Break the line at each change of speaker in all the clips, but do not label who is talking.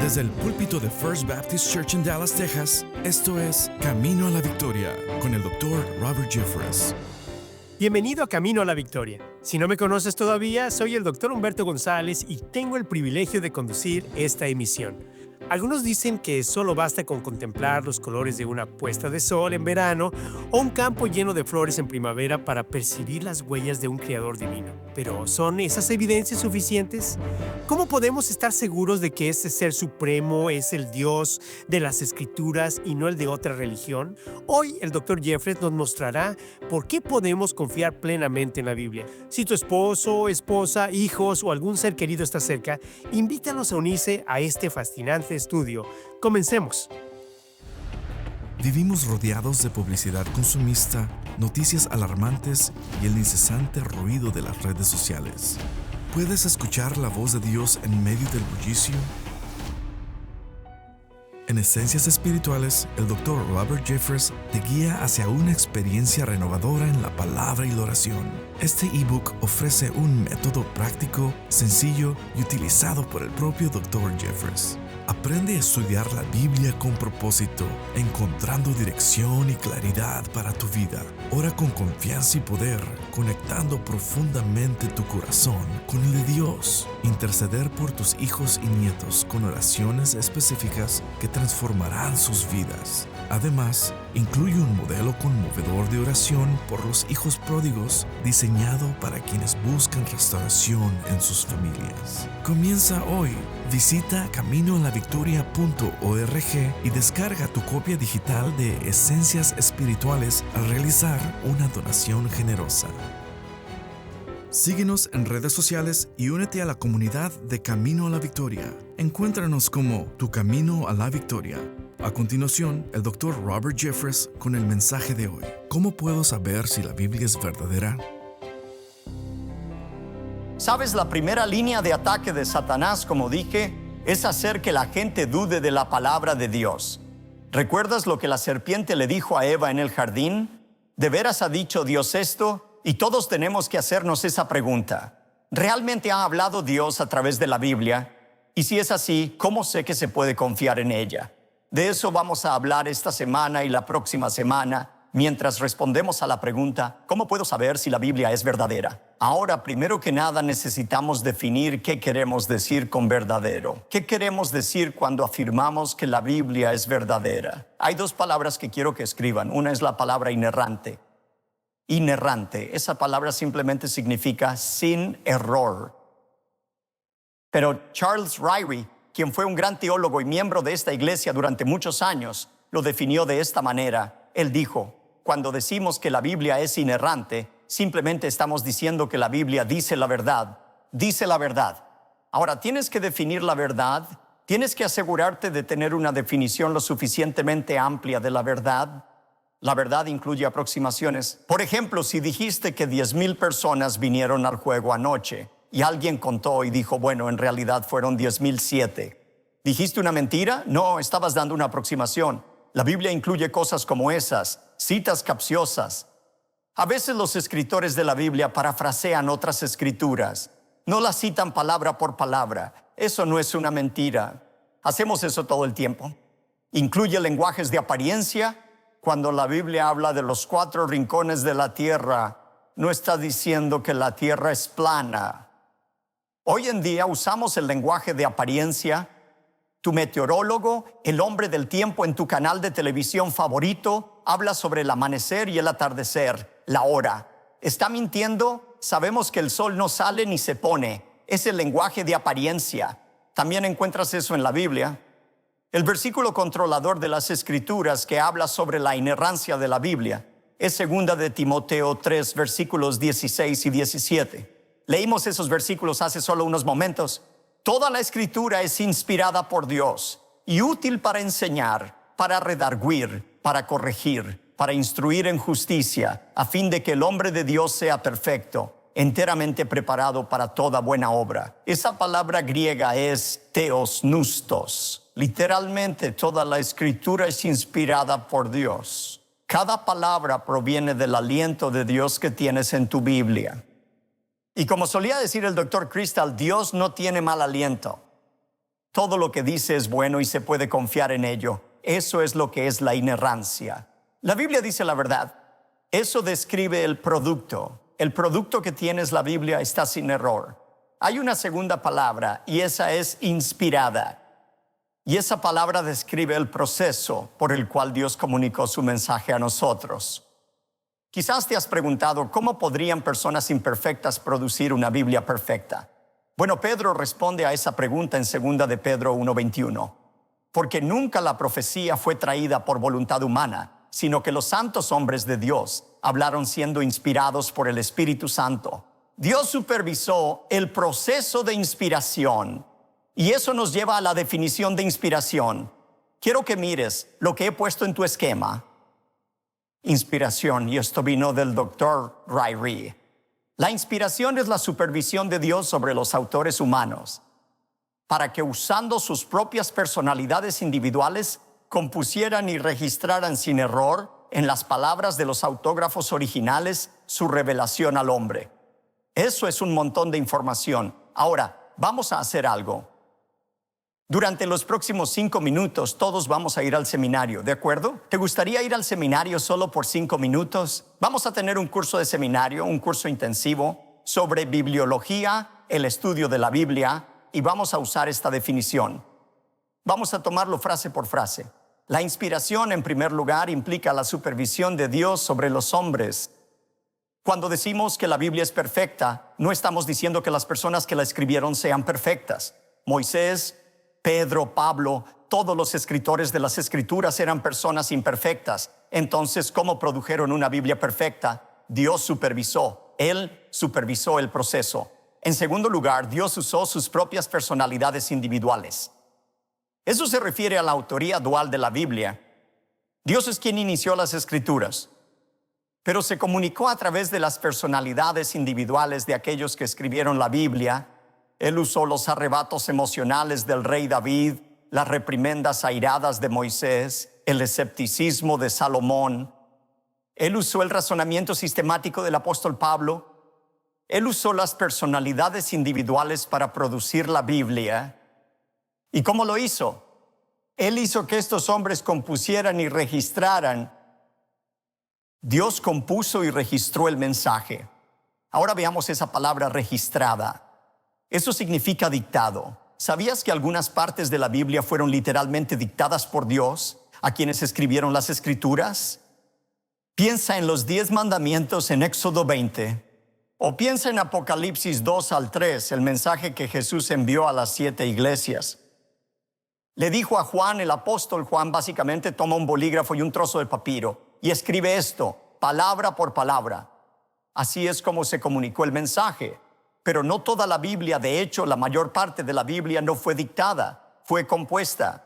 Desde el púlpito de First Baptist Church en Dallas, Texas, esto es Camino a la Victoria con el Dr. Robert Jeffress.
Bienvenido a Camino a la Victoria. Si no me conoces todavía, soy el Dr. Humberto González y tengo el privilegio de conducir esta emisión. Algunos dicen que solo basta con contemplar los colores de una puesta de sol en verano o un campo lleno de flores en primavera para percibir las huellas de un creador divino. Pero ¿son esas evidencias suficientes? ¿Cómo podemos estar seguros de que este ser supremo es el Dios de las Escrituras y no el de otra religión? Hoy el Dr. Jeffress nos mostrará por qué podemos confiar plenamente en la Biblia. Si tu esposo, esposa, hijos o algún ser querido está cerca, invítalos a unirse a este fascinante estudio. Comencemos.
Vivimos rodeados de publicidad consumista, noticias alarmantes y el incesante ruido de las redes sociales. ¿Puedes escuchar la voz de Dios en medio del bullicio? En Esencias Espirituales, el Dr. Robert Jeffress te guía hacia una experiencia renovadora en la palabra y la oración. Este ebook ofrece un método práctico, sencillo y utilizado por el propio Dr. Jeffress. Aprende a estudiar la Biblia con propósito, encontrando dirección y claridad para tu vida. Ora con confianza y poder, conectando profundamente tu corazón con el de Dios. Interceder por tus hijos y nietos con oraciones específicas que transformarán sus vidas. Además, incluye un modelo conmovedor de oración por los hijos pródigos diseñado para quienes buscan restauración en sus familias. Comienza hoy. Visita caminoalavictoria.org y descarga tu copia digital de Esencias Espirituales al realizar una donación generosa. Síguenos en redes sociales y únete a la comunidad de Camino a la Victoria. Encuéntranos como Tu Camino a la Victoria. A continuación, el Dr. Robert Jeffress con el mensaje de hoy. ¿Cómo puedo saber si la Biblia es verdadera?
¿Sabes? La primera línea de ataque de Satanás, como dije, es hacer que la gente dude de la palabra de Dios. ¿Recuerdas lo que la serpiente le dijo a Eva en el jardín? ¿De veras ha dicho Dios esto? Y todos tenemos que hacernos esa pregunta. ¿Realmente ha hablado Dios a través de la Biblia? Y si es así, ¿cómo sé que se puede confiar en ella? De eso vamos a hablar esta semana y la próxima semana, mientras respondemos a la pregunta, ¿cómo puedo saber si la Biblia es verdadera? Ahora, primero que nada, necesitamos definir qué queremos decir con verdadero. ¿Qué queremos decir cuando afirmamos que la Biblia es verdadera? Hay dos palabras que quiero que escriban. Una es la palabra inerrante. Inerrante. Esa palabra simplemente significa sin error. Pero Charles Ryrie, quien fue un gran teólogo y miembro de esta iglesia durante muchos años, lo definió de esta manera. Él dijo: cuando decimos que la Biblia es inerrante, simplemente estamos diciendo que la Biblia dice la verdad. Dice la verdad. Ahora, tienes que definir la verdad. Tienes que asegurarte de tener una definición lo suficientemente amplia de la verdad. La verdad incluye aproximaciones. Por ejemplo, si dijiste que 10,000 personas vinieron al juego anoche y alguien contó y dijo, bueno, en realidad fueron 10,007. ¿Dijiste una mentira? No, estabas dando una aproximación. La Biblia incluye cosas como esas, citas capciosas. A veces los escritores de la Biblia parafrasean otras escrituras. No las citan palabra por palabra. Eso no es una mentira. Hacemos eso todo el tiempo. Incluye lenguajes de apariencia. Cuando la Biblia habla de los 4 rincones de la tierra, no está diciendo que la tierra es plana. Hoy en día usamos el lenguaje de apariencia. Tu meteorólogo, el hombre del tiempo en tu canal de televisión favorito, habla sobre el amanecer y el atardecer, la hora. ¿Está mintiendo? Sabemos que el sol no sale ni se pone. Es el lenguaje de apariencia. También encuentras eso en la Biblia. El versículo controlador de las Escrituras que habla sobre la inerrancia de la Biblia es 2 de Timoteo 3, versículos 16 y 17. Leímos esos versículos hace solo unos momentos. Toda la Escritura es inspirada por Dios y útil para enseñar, para redarguir, para corregir, para instruir en justicia, a fin de que el hombre de Dios sea perfecto, enteramente preparado para toda buena obra. Esa palabra griega es theosnustos. Literalmente, toda la Escritura es inspirada por Dios. Cada palabra proviene del aliento de Dios que tienes en tu Biblia. Y como solía decir el Dr. Crystal, Dios no tiene mal aliento. Todo lo que dice es bueno y se puede confiar en ello. Eso es lo que es la inerrancia. La Biblia dice la verdad. Eso describe el producto. El producto que tienes la Biblia está sin error. Hay una segunda palabra y esa es inspirada. Y esa palabra describe el proceso por el cual Dios comunicó su mensaje a nosotros. Quizás te has preguntado, ¿cómo podrían personas imperfectas producir una Biblia perfecta? Bueno, Pedro responde a esa pregunta en 2 de Pedro 1:21. Porque nunca la profecía fue traída por voluntad humana, sino que los santos hombres de Dios hablaron siendo inspirados por el Espíritu Santo. Dios supervisó el proceso de inspiración. Y eso nos lleva a la definición de inspiración. Quiero que mires lo que he puesto en tu esquema. Inspiración, y esto vino del Dr. Ryrie. La inspiración es la supervisión de Dios sobre los autores humanos, para que usando sus propias personalidades individuales, compusieran y registraran sin error en las palabras de los autógrafos originales su revelación al hombre. Eso es un montón de información. Ahora, vamos a hacer algo. Durante los próximos 5 minutos todos vamos a ir al seminario, ¿de acuerdo? ¿Te gustaría ir al seminario solo por 5 minutos? Vamos a tener un curso de seminario, un curso intensivo sobre bibliología, el estudio de la Biblia, y vamos a usar esta definición. Vamos a tomarlo frase por frase. La inspiración, en primer lugar, implica la supervisión de Dios sobre los hombres. Cuando decimos que la Biblia es perfecta, no estamos diciendo que las personas que la escribieron sean perfectas. Moisés, Pedro, Pablo, todos los escritores de las Escrituras eran personas imperfectas. Entonces, ¿cómo produjeron una Biblia perfecta? Dios supervisó. Él supervisó el proceso. En segundo lugar, Dios usó sus propias personalidades individuales. Eso se refiere a la autoría dual de la Biblia. Dios es quien inició las Escrituras, pero se comunicó a través de las personalidades individuales de aquellos que escribieron la Biblia. Él usó los arrebatos emocionales del rey David, las reprimendas airadas de Moisés, el escepticismo de Salomón. Él usó el razonamiento sistemático del apóstol Pablo. Él usó las personalidades individuales para producir la Biblia. ¿Y cómo lo hizo? Él hizo que estos hombres compusieran y registraran. Dios compuso y registró el mensaje. Ahora veamos esa palabra registrada. Eso significa dictado. ¿Sabías que algunas partes de la Biblia fueron literalmente dictadas por Dios a quienes escribieron las Escrituras? Piensa en los 10 mandamientos en Éxodo 20. O piensa en Apocalipsis 2 al 3, el mensaje que Jesús envió a las 7 iglesias. Le dijo a Juan, el apóstol Juan, básicamente toma un bolígrafo y un trozo de papiro y escribe esto, palabra por palabra. Así es como se comunicó el mensaje. Pero no toda la Biblia, de hecho, la mayor parte de la Biblia no fue dictada, fue compuesta.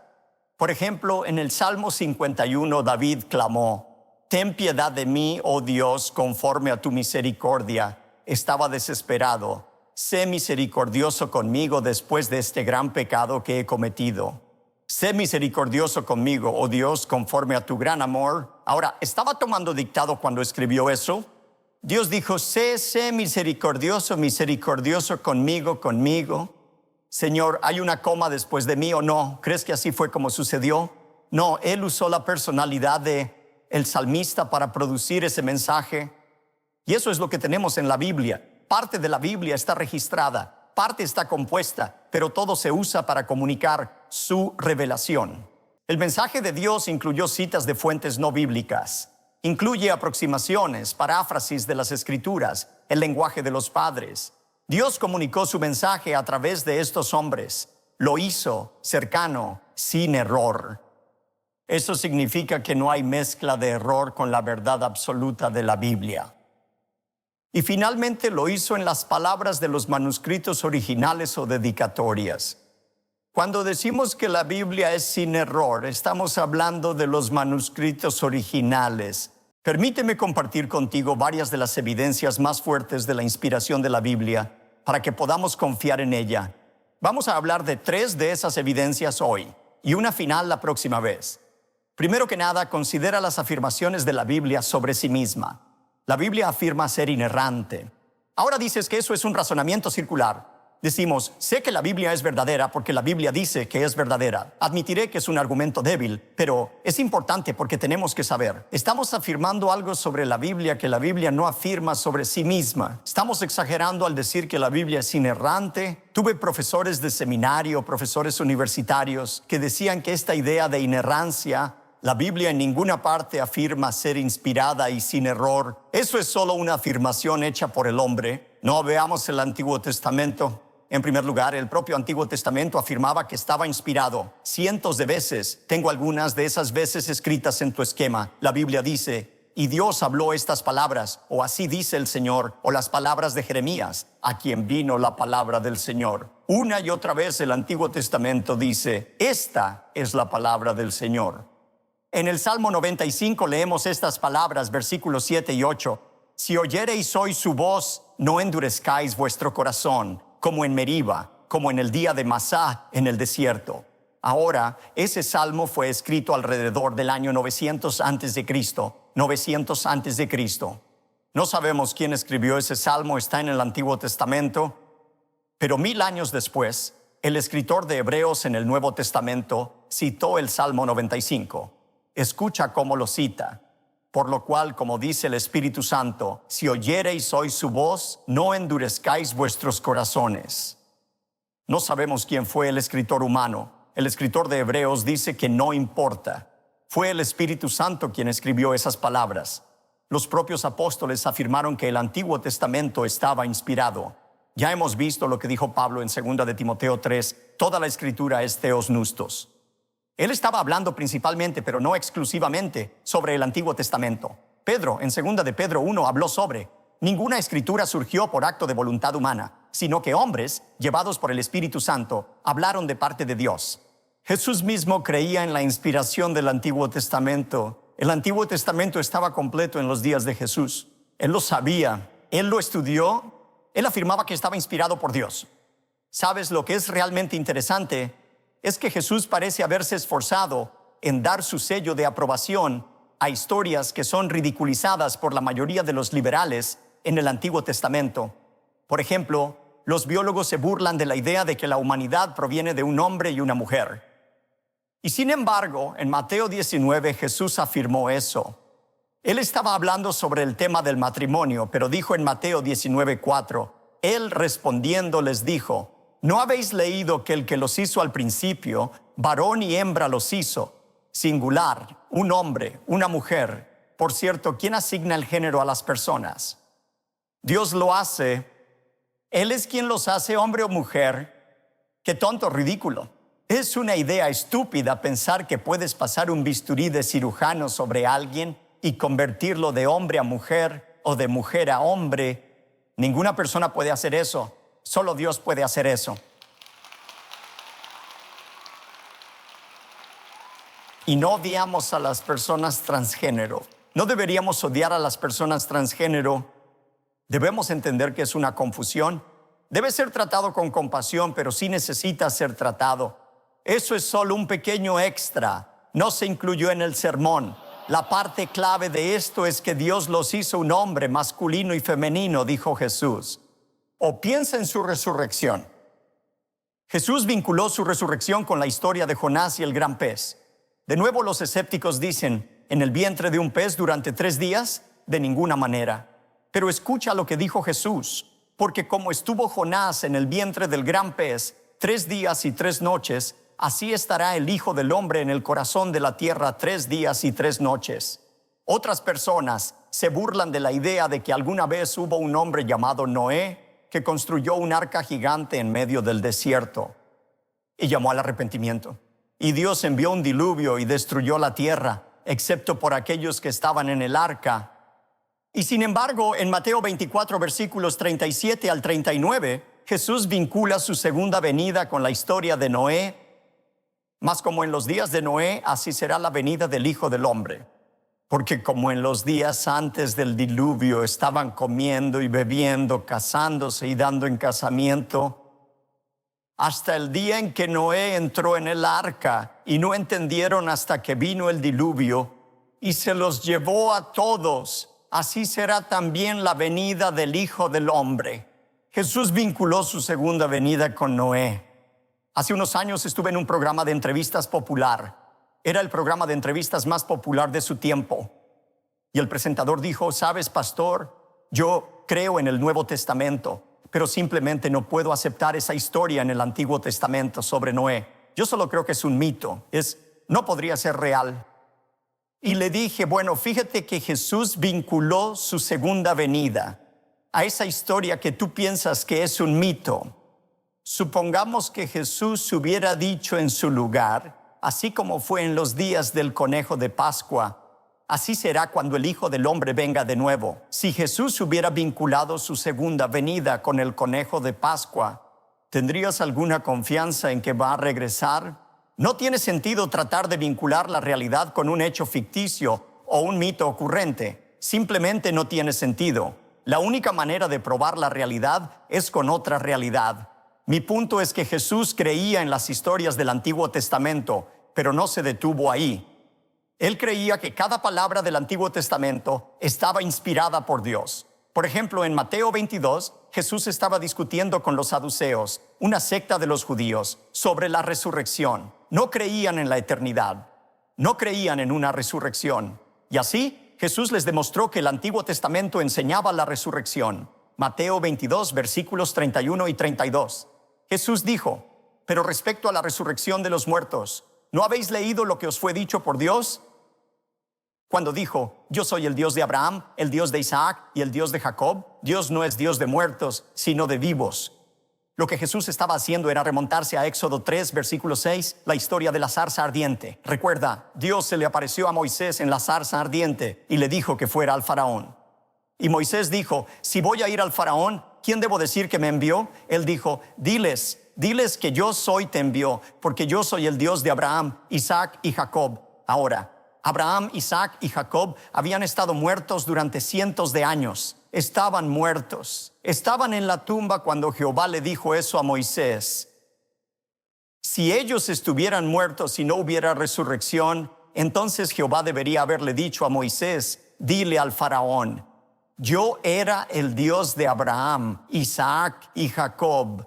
Por ejemplo, en el Salmo 51, David clamó, «Ten piedad de mí, oh Dios, conforme a tu misericordia». Estaba desesperado. «Sé misericordioso conmigo después de este gran pecado que he cometido. Sé misericordioso conmigo, oh Dios, conforme a tu gran amor». Ahora, ¿estaba tomando dictado cuando escribió eso? Dios dijo, sé misericordioso, misericordioso conmigo. Señor, ¿hay una coma después de mí o no? ¿Crees que así fue como sucedió? No, Él usó la personalidad de el salmista para producir ese mensaje. Y eso es lo que tenemos en la Biblia. Parte de la Biblia está registrada, parte está compuesta, pero todo se usa para comunicar su revelación. El mensaje de Dios incluyó citas de fuentes no bíblicas. Incluye aproximaciones, paráfrasis de las Escrituras, el lenguaje de los padres. Dios comunicó su mensaje a través de estos hombres. Lo hizo cercano, sin error. Eso significa que no hay mezcla de error con la verdad absoluta de la Biblia. Y finalmente lo hizo en las palabras de los manuscritos originales o dedicatorias. Cuando decimos que la Biblia es sin error, estamos hablando de los manuscritos originales. Permíteme compartir contigo varias de las evidencias más fuertes de la inspiración de la Biblia para que podamos confiar en ella. Vamos a hablar de 3 de esas evidencias hoy y una final la próxima vez. Primero que nada, considera las afirmaciones de la Biblia sobre sí misma. La Biblia afirma ser inerrante. Ahora dices que eso es un razonamiento circular. Decimos, sé que la Biblia es verdadera porque la Biblia dice que es verdadera. Admitiré que es un argumento débil, pero es importante porque tenemos que saber. Estamos afirmando algo sobre la Biblia que la Biblia no afirma sobre sí misma. Estamos exagerando al decir que la Biblia es inerrante. Tuve profesores de seminario, profesores universitarios, que decían que esta idea de inerrancia, la Biblia en ninguna parte afirma ser inspirada y sin error. Eso es solo una afirmación hecha por el hombre. No veamos el Antiguo Testamento. En primer lugar, el propio Antiguo Testamento afirmaba que estaba inspirado cientos de veces. Tengo algunas de esas veces escritas en tu esquema. La Biblia dice, y Dios habló estas palabras, o así dice el Señor, o las palabras de Jeremías, a quien vino la palabra del Señor. Una y otra vez el Antiguo Testamento dice, esta es la palabra del Señor. En el Salmo 95 leemos estas palabras, versículos 7 y 8. Si oyereis hoy su voz, no endurezcáis vuestro corazón, como en Meriba, como en el día de Masá en el desierto. Ahora, ese salmo fue escrito alrededor del año 900 antes de Cristo. 900 antes de Cristo. No sabemos quién escribió ese salmo, está en el Antiguo Testamento, pero 1000 años después, el escritor de Hebreos en el Nuevo Testamento citó el Salmo 95. Escucha cómo lo cita. Por lo cual, como dice el Espíritu Santo, si oyereis hoy su voz, no endurezcáis vuestros corazones. No sabemos quién fue el escritor humano. El escritor de Hebreos dice que no importa. Fue el Espíritu Santo quien escribió esas palabras. Los propios apóstoles afirmaron que el Antiguo Testamento estaba inspirado. Ya hemos visto lo que dijo Pablo en 2 de Timoteo 3. Toda la Escritura es Theos Nustos. Él estaba hablando principalmente, pero no exclusivamente, sobre el Antiguo Testamento. Pedro, en 2 de Pedro 1, habló sobre: ninguna escritura surgió por acto de voluntad humana, sino que hombres, llevados por el Espíritu Santo, hablaron de parte de Dios. Jesús mismo creía en la inspiración del Antiguo Testamento. El Antiguo Testamento estaba completo en los días de Jesús. Él lo sabía, él lo estudió, él afirmaba que estaba inspirado por Dios. ¿Sabes lo que es realmente interesante? Es que Jesús parece haberse esforzado en dar su sello de aprobación a historias que son ridiculizadas por la mayoría de los liberales en el Antiguo Testamento. Por ejemplo, los biólogos se burlan de la idea de que la humanidad proviene de un hombre y una mujer. Y sin embargo, en Mateo 19 Jesús afirmó eso. Él estaba hablando sobre el tema del matrimonio, pero dijo en Mateo 19:4, Él respondiendo les dijo: ¿no habéis leído que el que los hizo al principio, varón y hembra los hizo? Singular, un hombre, una mujer. Por cierto, ¿quién asigna el género a las personas? Dios lo hace. Él es quien los hace hombre o mujer. Qué tonto, ridículo. Es una idea estúpida pensar que puedes pasar un bisturí de cirujano sobre alguien y convertirlo de hombre a mujer o de mujer a hombre. Ninguna persona puede hacer eso. Solo Dios puede hacer eso. Y no odiamos a las personas transgénero. No deberíamos odiar a las personas transgénero. Debemos entender que es una confusión. Debe ser tratado con compasión, pero sí necesita ser tratado. Eso es solo un pequeño extra. No se incluyó en el sermón. La parte clave de esto es que Dios los hizo un hombre masculino y femenino, dijo Jesús. O piensa en su resurrección. Jesús vinculó su resurrección con la historia de Jonás y el gran pez. De nuevo los escépticos dicen: ¿en el vientre de un pez durante 3 días? De ninguna manera. Pero escucha lo que dijo Jesús: porque como estuvo Jonás en el vientre del gran pez 3 días y 3 noches, así estará el Hijo del Hombre en el corazón de la tierra 3 días y 3 noches. Otras personas se burlan de la idea de que alguna vez hubo un hombre llamado Noé que construyó un arca gigante en medio del desierto y llamó al arrepentimiento. Y Dios envió un diluvio y destruyó la tierra, excepto por aquellos que estaban en el arca. Y sin embargo, en Mateo 24, versículos 37 al 39, Jesús vincula su segunda venida con la historia de Noé. Mas como en los días de Noé, así será la venida del Hijo del Hombre. Porque como en los días antes del diluvio estaban comiendo y bebiendo, casándose y dando en casamiento, hasta el día en que Noé entró en el arca, y no entendieron hasta que vino el diluvio y se los llevó a todos, así será también la venida del Hijo del Hombre. Jesús vinculó su segunda venida con Noé. Hace unos años estuve en un programa de entrevistas popular. Era el programa de entrevistas más popular de su tiempo. Y el presentador dijo: ¿sabes, pastor? Yo creo en el Nuevo Testamento, pero simplemente no puedo aceptar esa historia en el Antiguo Testamento sobre Noé. Yo solo creo que es un mito, no podría ser real. Y le dije: bueno, fíjate que Jesús vinculó su segunda venida a esa historia que tú piensas que es un mito. Supongamos que Jesús hubiera dicho en su lugar, así como fue en los días del conejo de Pascua, así será cuando el Hijo del Hombre venga de nuevo. Si Jesús hubiera vinculado su segunda venida con el conejo de Pascua, ¿tendrías alguna confianza en que va a regresar? No tiene sentido tratar de vincular la realidad con un hecho ficticio o un mito ocurrente. Simplemente no tiene sentido. La única manera de probar la realidad es con otra realidad. Mi punto es que Jesús creía en las historias del Antiguo Testamento, pero no se detuvo ahí. Él creía que cada palabra del Antiguo Testamento estaba inspirada por Dios. Por ejemplo, en Mateo 22, Jesús estaba discutiendo con los saduceos, una secta de los judíos, sobre la resurrección. No creían en la eternidad, no creían en una resurrección. Y así, Jesús les demostró que el Antiguo Testamento enseñaba la resurrección. Mateo 22, versículos 31 y 32. Jesús dijo: pero respecto a la resurrección de los muertos, ¿no habéis leído lo que os fue dicho por Dios? Cuando dijo: yo soy el Dios de Abraham, el Dios de Isaac y el Dios de Jacob. Dios no es Dios de muertos, sino de vivos. Lo que Jesús estaba haciendo era remontarse a Éxodo 3, versículo 6, la historia de la zarza ardiente. Recuerda, Dios se le apareció a Moisés en la zarza ardiente y le dijo que fuera al faraón. Y Moisés dijo: si voy a ir al faraón, ¿quién debo decir que me envió? Él dijo: diles que yo soy te envió, porque yo soy el Dios de Abraham, Isaac y Jacob. Ahora, Abraham, Isaac y Jacob habían estado muertos durante cientos de años. Estaban muertos. Estaban en la tumba cuando Jehová le dijo eso a Moisés. Si ellos estuvieran muertos y no hubiera resurrección, entonces Jehová debería haberle dicho a Moisés: dile al faraón: yo era el Dios de Abraham, Isaac y Jacob.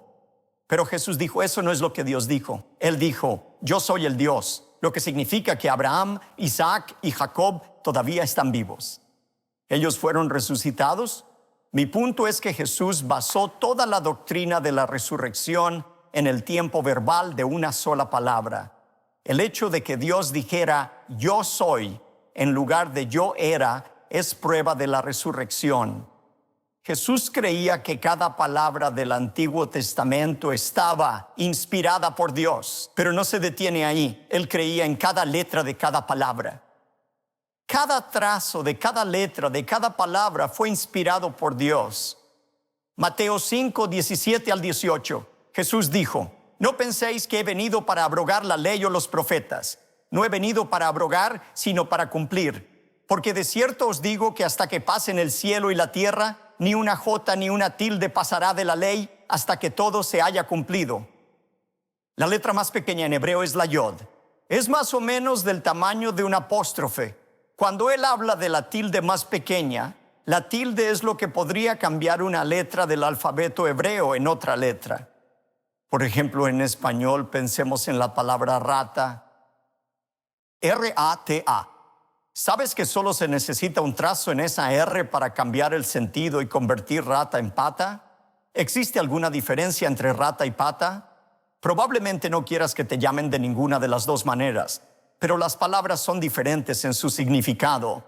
Pero Jesús dijo: eso no es lo que Dios dijo. Él dijo: yo soy el Dios, lo que significa que Abraham, Isaac y Jacob todavía están vivos. ¿Ellos fueron resucitados? Mi punto es que Jesús basó toda la doctrina de la resurrección en el tiempo verbal de una sola palabra. El hecho de que Dios dijera yo soy en lugar de yo era es prueba de la resurrección. Jesús creía que cada palabra del Antiguo Testamento estaba inspirada por Dios, pero no se detiene ahí. Él creía en cada letra de cada palabra. Cada trazo de cada letra de cada palabra fue inspirado por Dios. Mateo 5, 17 al 18. Jesús dijo: no penséis que he venido para abrogar la ley o los profetas. No he venido para abrogar, sino para cumplir. Porque de cierto os digo que hasta que pasen el cielo y la tierra, ni una jota ni una tilde pasará de la ley hasta que todo se haya cumplido. La letra más pequeña en hebreo es la yod. Es más o menos del tamaño de un apóstrofe. Cuando él habla de la tilde más pequeña, la tilde es lo que podría cambiar una letra del alfabeto hebreo en otra letra. Por ejemplo, en español pensemos en la palabra rata. R-A-T-A. ¿Sabes que solo se necesita un trazo en esa R para cambiar el sentido y convertir rata en pata? ¿Existe alguna diferencia entre rata y pata? Probablemente no quieras que te llamen de ninguna de las dos maneras, pero las palabras son diferentes en su significado.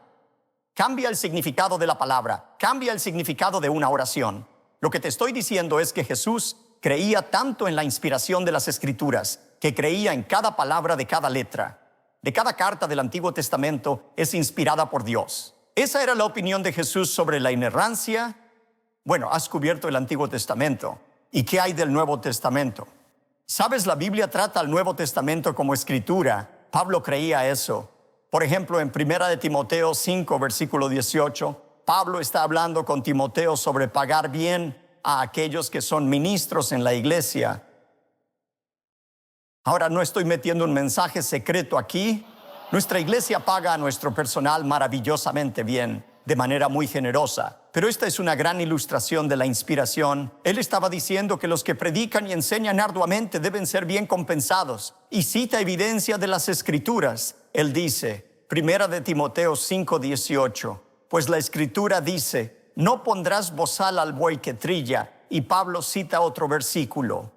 Cambia el significado de la palabra, cambia el significado de una oración. Lo que te estoy diciendo es que Jesús creía tanto en la inspiración de las Escrituras, que creía en cada palabra de cada letra. De cada carta del Antiguo Testamento es inspirada por Dios. Esa era la opinión de Jesús sobre la inerrancia. Bueno, has cubierto el Antiguo Testamento. ¿Y qué hay del Nuevo Testamento? ¿Sabes? La Biblia trata al Nuevo Testamento como escritura. Pablo creía eso. Por ejemplo, en 1 de Timoteo 5, versículo 18, Pablo está hablando con Timoteo sobre pagar bien a aquellos que son ministros en la iglesia. Ahora, no estoy metiendo un mensaje secreto aquí. Nuestra iglesia paga a nuestro personal maravillosamente bien, de manera muy generosa. Pero esta es una gran ilustración de la inspiración. Él estaba diciendo que los que predican y enseñan arduamente deben ser bien compensados. Y cita evidencia de las Escrituras. Él dice, 1 de Timoteo 5:18, pues la Escritura dice, no pondrás bozal al buey que trilla. Y Pablo cita otro versículo,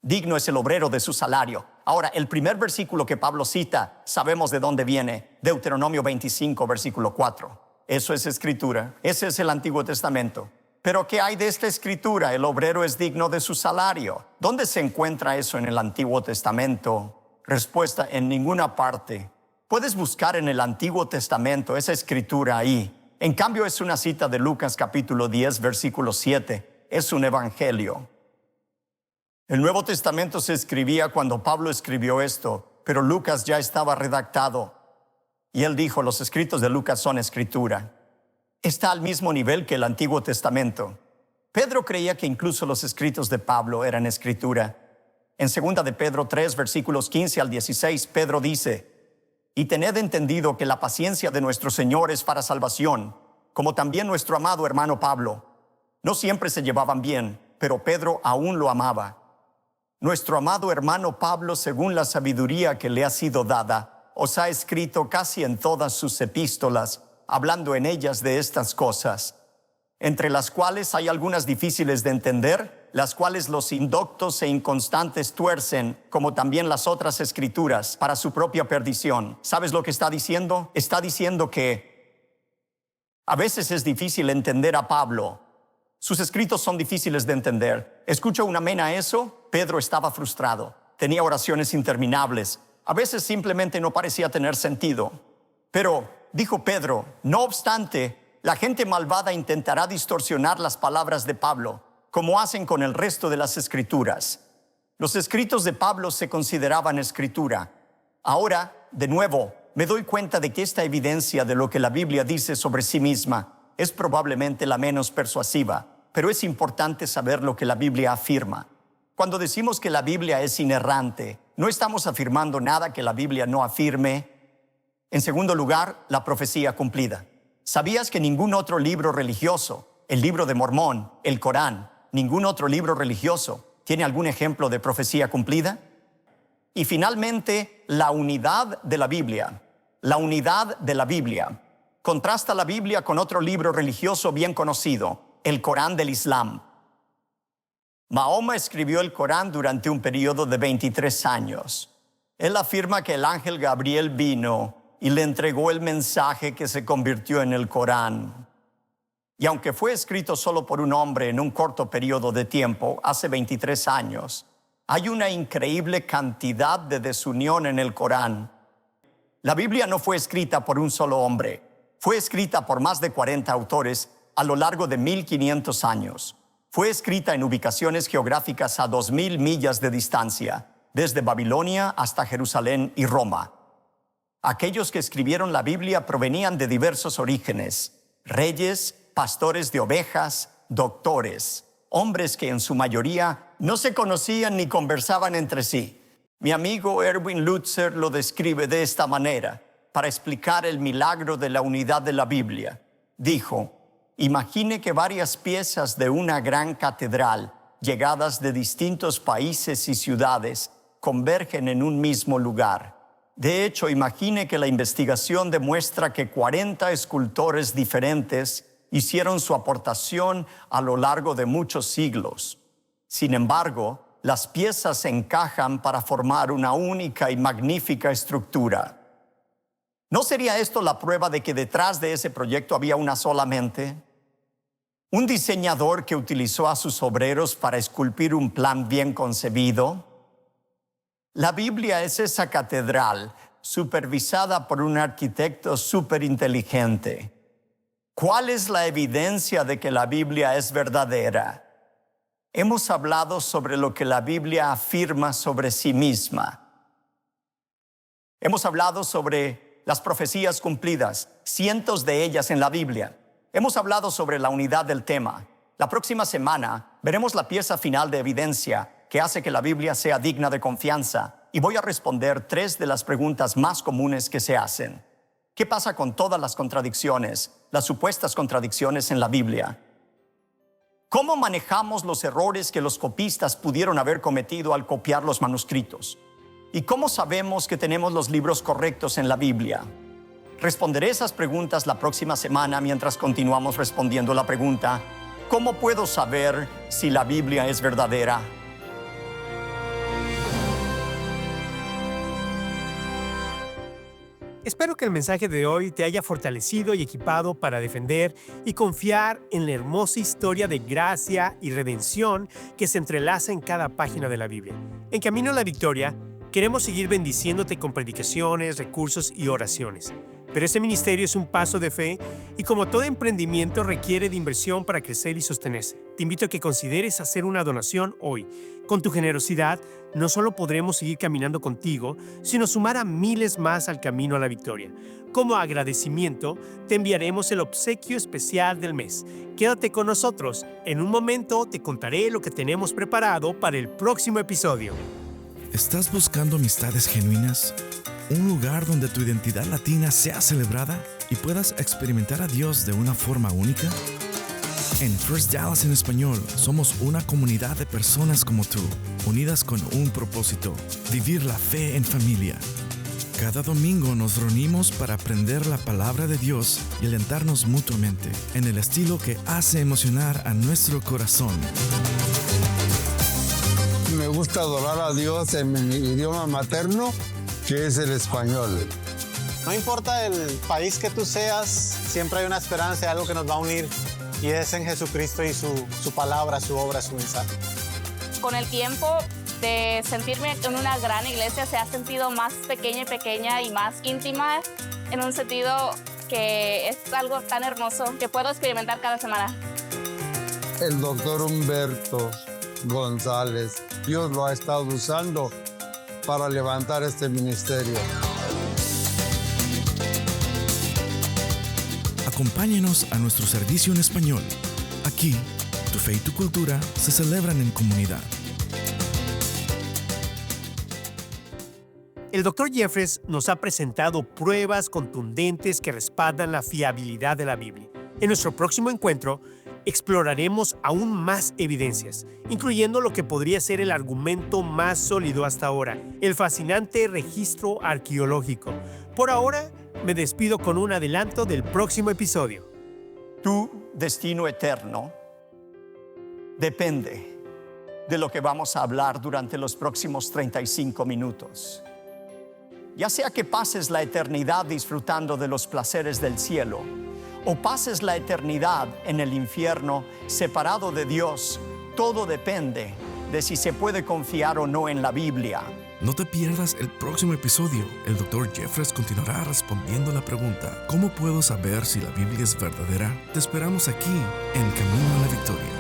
digno es el obrero de su salario. Ahora, el primer versículo que Pablo cita, sabemos de dónde viene, Deuteronomio 25, versículo 4. Eso es Escritura, ese es el Antiguo Testamento. Pero ¿qué hay de esta Escritura? El obrero es digno de su salario. ¿Dónde se encuentra eso en el Antiguo Testamento? Respuesta, en ninguna parte. Puedes buscar en el Antiguo Testamento esa Escritura ahí. En cambio es una cita de Lucas capítulo 10, versículo 7. Es un evangelio. El Nuevo Testamento se escribía cuando Pablo escribió esto, pero Lucas ya estaba redactado. Y él dijo, los escritos de Lucas son escritura. Está al mismo nivel que el Antiguo Testamento. Pedro creía que incluso los escritos de Pablo eran escritura. En 2 de Pedro 3, versículos 15 al 16, Pedro dice, y tened entendido que la paciencia de nuestro Señor es para salvación, como también nuestro amado hermano Pablo. No siempre se llevaban bien, pero Pedro aún lo amaba. Nuestro amado hermano Pablo, según la sabiduría que le ha sido dada, os ha escrito casi en todas sus epístolas, hablando en ellas de estas cosas, entre las cuales hay algunas difíciles de entender, las cuales los indoctos e inconstantes tuercen, como también las otras escrituras, para su propia perdición. ¿Sabes lo que está diciendo? Está diciendo que a veces es difícil entender a Pablo. Sus escritos son difíciles de entender. ¿Escucha un amén a eso? Pedro estaba frustrado. Tenía oraciones interminables. A veces simplemente no parecía tener sentido. Pero, dijo Pedro, no obstante, la gente malvada intentará distorsionar las palabras de Pablo, como hacen con el resto de las escrituras. Los escritos de Pablo se consideraban escritura. Ahora, de nuevo, me doy cuenta de que esta evidencia de lo que la Biblia dice sobre sí misma es probablemente la menos persuasiva, pero es importante saber lo que la Biblia afirma. Cuando decimos que la Biblia es inerrante, no estamos afirmando nada que la Biblia no afirme. En segundo lugar, la profecía cumplida. ¿Sabías que ningún otro libro religioso, el libro de Mormón, el Corán, ningún otro libro religioso tiene algún ejemplo de profecía cumplida? Y finalmente, la unidad de la Biblia. La unidad de la Biblia. Contrasta la Biblia con otro libro religioso bien conocido, el Corán del Islam. Mahoma escribió el Corán durante un periodo de 23 años. Él afirma que el ángel Gabriel vino y le entregó el mensaje que se convirtió en el Corán. Y aunque fue escrito solo por un hombre en un corto periodo de tiempo, hace 23 años, hay una increíble cantidad de desunión en el Corán. La Biblia no fue escrita por un solo hombre. Fue escrita por más de 40 autores a lo largo de 1500 años. Fue escrita en ubicaciones geográficas a 2000 millas de distancia, desde Babilonia hasta Jerusalén y Roma. Aquellos que escribieron la Biblia provenían de diversos orígenes: reyes, pastores de ovejas, doctores, hombres que en su mayoría no se conocían ni conversaban entre sí. Mi amigo Erwin Lutzer lo describe de esta manera para explicar el milagro de la unidad de la Biblia. Dijo, imagine que varias piezas de una gran catedral, llegadas de distintos países y ciudades, convergen en un mismo lugar. De hecho, imagine que la investigación demuestra que 40 escultores diferentes hicieron su aportación a lo largo de muchos siglos. Sin embargo, las piezas se encajan para formar una única y magnífica estructura. ¿No sería esto la prueba de que detrás de ese proyecto había una sola mente? Un diseñador que utilizó a sus obreros para esculpir un plan bien concebido. La Biblia es esa catedral supervisada por un arquitecto superinteligente. ¿Cuál es la evidencia de que la Biblia es verdadera? Hemos hablado sobre lo que la Biblia afirma sobre sí misma. Hemos hablado sobre las profecías cumplidas, cientos de ellas en la Biblia. Hemos hablado sobre la unidad del tema. La próxima semana veremos la pieza final de evidencia que hace que la Biblia sea digna de confianza, y voy a responder 3 de las preguntas más comunes que se hacen. ¿Qué pasa con todas las contradicciones? las supuestas contradicciones en la Biblia. ¿Cómo manejamos los errores que los copistas pudieron haber cometido al copiar los manuscritos? ¿Y cómo sabemos que tenemos los libros correctos en la Biblia? Responderé esas preguntas la próxima semana mientras continuamos respondiendo la pregunta: ¿cómo puedo saber si la Biblia es verdadera?
Espero que el mensaje de hoy te haya fortalecido y equipado para defender y confiar en la hermosa historia de gracia y redención que se entrelaza en cada página de la Biblia. En Camino a la Victoria, queremos seguir bendiciéndote con predicaciones, recursos y oraciones. Pero este ministerio es un paso de fe y, como todo emprendimiento, requiere de inversión para crecer y sostenerse. Te invito a que consideres hacer una donación hoy. Con tu generosidad, no solo podremos seguir caminando contigo, sino sumar a miles más al camino a la victoria. Como agradecimiento, te enviaremos el obsequio especial del mes. Quédate con nosotros. En un momento te contaré lo que tenemos preparado para el próximo episodio.
¿Estás buscando amistades genuinas? ¿Un lugar donde tu identidad latina sea celebrada y puedas experimentar a Dios de una forma única? En First Dallas en español, somos una comunidad de personas como tú, unidas con un propósito: vivir la fe en familia. Cada domingo nos reunimos para aprender la palabra de Dios y alentarnos mutuamente, en el estilo que hace emocionar a nuestro corazón.
Me gusta adorar a Dios en mi idioma materno, que es el español.
No importa el país que tú seas, siempre hay una esperanza, algo que nos va a unir, y es en Jesucristo y su palabra, su obra, su mensaje.
Con el tiempo de sentirme en una gran iglesia, se ha sentido más pequeña y más íntima, en un sentido que es algo tan hermoso que puedo experimentar cada semana.
El doctor Humberto González, Dios lo ha estado usando para levantar este ministerio.
Acompáñenos a nuestro servicio en español. Aquí, tu fe y tu cultura se celebran en comunidad.
El Dr. Jeffress nos ha presentado pruebas contundentes que respaldan la fiabilidad de la Biblia. En nuestro próximo encuentro, exploraremos aún más evidencias, incluyendo lo que podría ser el argumento más sólido hasta ahora, el fascinante registro arqueológico. Por ahora, me despido con un adelanto del próximo episodio.
Tu destino eterno depende de lo que vamos a hablar durante los próximos 35 minutos. Ya sea que pases la eternidad disfrutando de los placeres del cielo, o pases la eternidad en el infierno separado de Dios, todo depende de si se puede confiar o no en la Biblia.
No te pierdas el próximo episodio. El Dr. Jeffress continuará respondiendo la pregunta: ¿cómo puedo saber si la Biblia es verdadera? Te esperamos aquí en Camino a la Victoria.